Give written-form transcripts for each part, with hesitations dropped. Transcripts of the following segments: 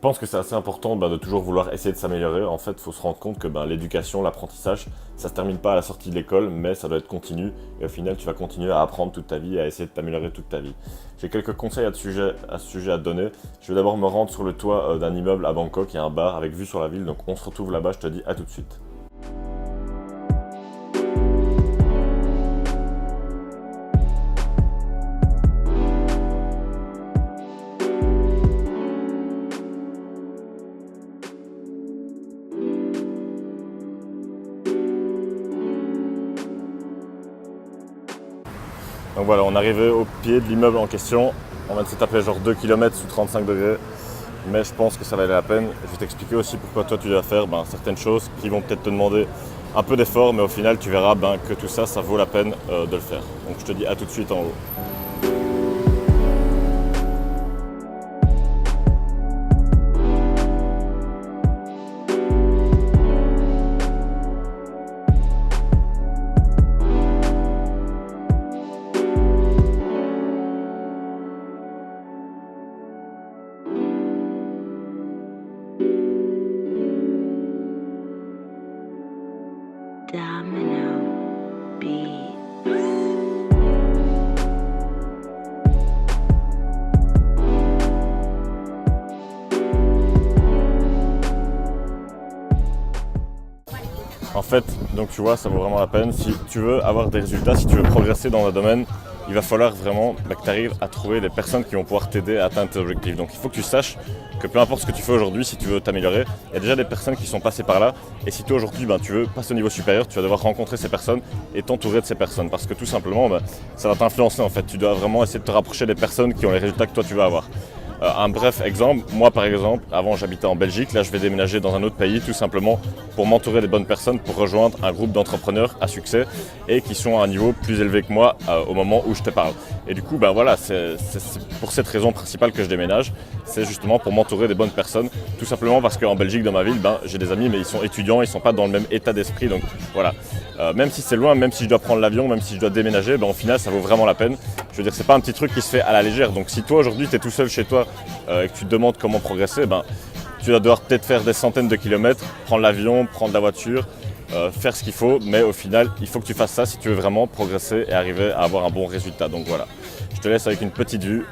pense que c'est assez important de toujours vouloir essayer de s'améliorer. En fait, il faut se rendre compte que l'éducation, l'apprentissage, ça se termine pas à la sortie de l'école, mais ça doit être continu. Et au final, tu vas continuer à apprendre toute ta vie, à essayer de t'améliorer toute ta vie. J'ai quelques conseils à ce sujet à te donner. Je vais d'abord me rendre sur le toit d'un immeuble à Bangkok. Il y a un bar avec vue sur la ville, donc on se retrouve là-bas. Je te dis à tout de suite. Donc voilà, on est arrivé au pied de l'immeuble en question. On vient de se taper genre 2 km sous 35 degrés. Mais je pense que ça valait la peine. Je vais t'expliquer aussi pourquoi toi tu dois faire certaines choses qui vont peut-être te demander un peu d'effort, mais au final tu verras que tout ça, ça vaut la peine de le faire. Donc je te dis à tout de suite en haut. Domino beat. En fait, donc tu vois, ça vaut vraiment la peine. Si tu veux avoir des résultats, si tu veux progresser dans un domaine, il va falloir vraiment que tu arrives à trouver des personnes qui vont pouvoir t'aider à atteindre tes objectifs. Donc il faut que tu saches que peu importe ce que tu fais aujourd'hui, si tu veux t'améliorer, il y a déjà des personnes qui sont passées par là. Et si toi aujourd'hui tu veux passer au niveau supérieur, tu vas devoir rencontrer ces personnes et t'entourer de ces personnes. Parce que tout simplement, ça va t'influencer en fait. Tu dois vraiment essayer de te rapprocher des personnes qui ont les résultats que toi tu veux avoir. Un bref exemple, moi par exemple, avant j'habitais en Belgique, là je vais déménager dans un autre pays tout simplement pour m'entourer des bonnes personnes, pour rejoindre un groupe d'entrepreneurs à succès et qui sont à un niveau plus élevé que moi au moment où je te parle. Et du coup, voilà, c'est pour cette raison principale que je déménage, c'est justement pour m'entourer des bonnes personnes, tout simplement parce qu'en Belgique, dans ma ville, j'ai des amis mais ils sont étudiants, ils ne sont pas dans le même état d'esprit, donc voilà. Même si c'est loin, même si je dois prendre l'avion, même si je dois déménager, au final ça vaut vraiment la peine. Je veux dire, c'est pas un petit truc qui se fait à la légère, donc si toi aujourd'hui tu es tout seul chez toi et que tu te demandes comment progresser, tu vas devoir peut-être faire des centaines de kilomètres, prendre l'avion, prendre la voiture, faire ce qu'il faut, mais au final, il faut que tu fasses ça si tu veux vraiment progresser et arriver à avoir un bon résultat. Donc voilà, je te laisse avec une petite vue.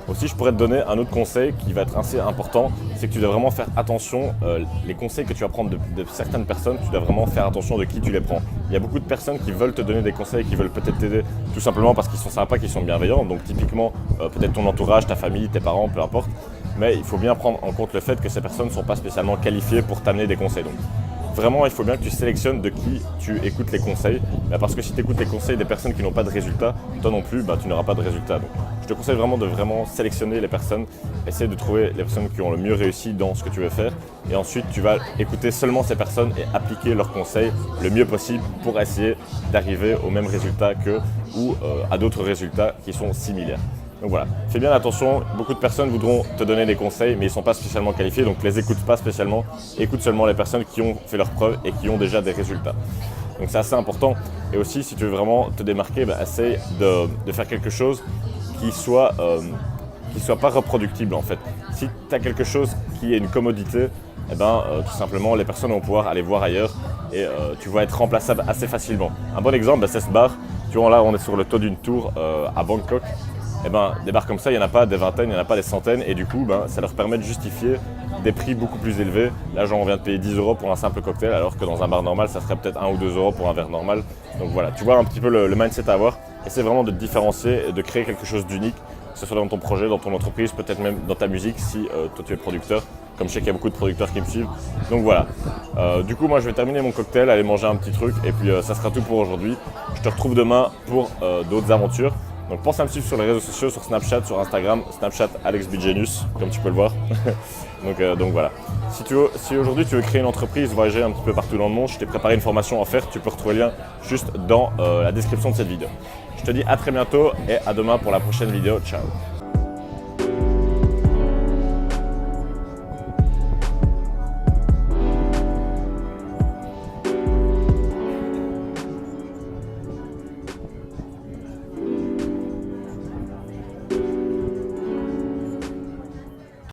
Aussi, je pourrais te donner un autre conseil qui va être assez important, c'est que tu dois vraiment faire attention, les conseils que tu vas prendre de certaines personnes, tu dois vraiment faire attention de qui tu les prends. Il y a beaucoup de personnes qui veulent te donner des conseils, qui veulent peut-être t'aider tout simplement parce qu'ils sont sympas, qu'ils sont bienveillants, donc typiquement peut-être ton entourage, ta famille, tes parents, peu importe, mais il faut bien prendre en compte le fait que ces personnes ne sont pas spécialement qualifiées pour t'amener des conseils. Donc, vraiment, il faut bien que tu sélectionnes de qui tu écoutes les conseils, parce que si tu écoutes les conseils des personnes qui n'ont pas de résultats, toi non plus, tu n'auras pas de résultats. Donc, je te conseille vraiment de sélectionner les personnes, essayer de trouver les personnes qui ont le mieux réussi dans ce que tu veux faire, et ensuite tu vas écouter seulement ces personnes et appliquer leurs conseils le mieux possible pour essayer d'arriver au même résultat qu'eux ou à d'autres résultats qui sont similaires. Donc voilà, fais bien attention, beaucoup de personnes voudront te donner des conseils mais ils ne sont pas spécialement qualifiés, donc les écoute pas spécialement, écoute seulement les personnes qui ont fait leurs preuves et qui ont déjà des résultats. Donc c'est assez important. Et aussi, si tu veux vraiment te démarquer, essaye de faire quelque chose qui soit pas reproductible en fait. Si tu as quelque chose qui est une commodité, tout simplement les personnes vont pouvoir aller voir ailleurs et tu vas être remplaçable assez facilement. Un bon exemple, c'est ce bar. Tu vois, là on est sur le toit d'une tour à Bangkok. Des bars comme ça, il n'y en a pas des vingtaines, il n'y en a pas des centaines, et du coup, ça leur permet de justifier des prix beaucoup plus élevés. Là, genre, on vient de payer 10 € pour un simple cocktail, alors que dans un bar normal, ça serait peut-être 1 ou 2 € pour un verre normal. Donc voilà, tu vois un petit peu le mindset à avoir. Essaie vraiment de te différencier et de créer quelque chose d'unique, que ce soit dans ton projet, dans ton entreprise, peut-être même dans ta musique, si toi tu es producteur, comme je sais qu'il y a beaucoup de producteurs qui me suivent. Donc voilà, du coup, moi, je vais terminer mon cocktail, aller manger un petit truc, et puis ça sera tout pour aujourd'hui. Je te retrouve demain pour d'autres aventures. Donc pense à me suivre sur les réseaux sociaux, sur Snapchat, sur Instagram, Snapchat AlexBigenius, comme tu peux le voir. donc voilà. Si aujourd'hui tu veux créer une entreprise, voyager un petit peu partout dans le monde, je t'ai préparé une formation offerte, tu peux retrouver le lien juste dans la description de cette vidéo. Je te dis à très bientôt et à demain pour la prochaine vidéo. Ciao.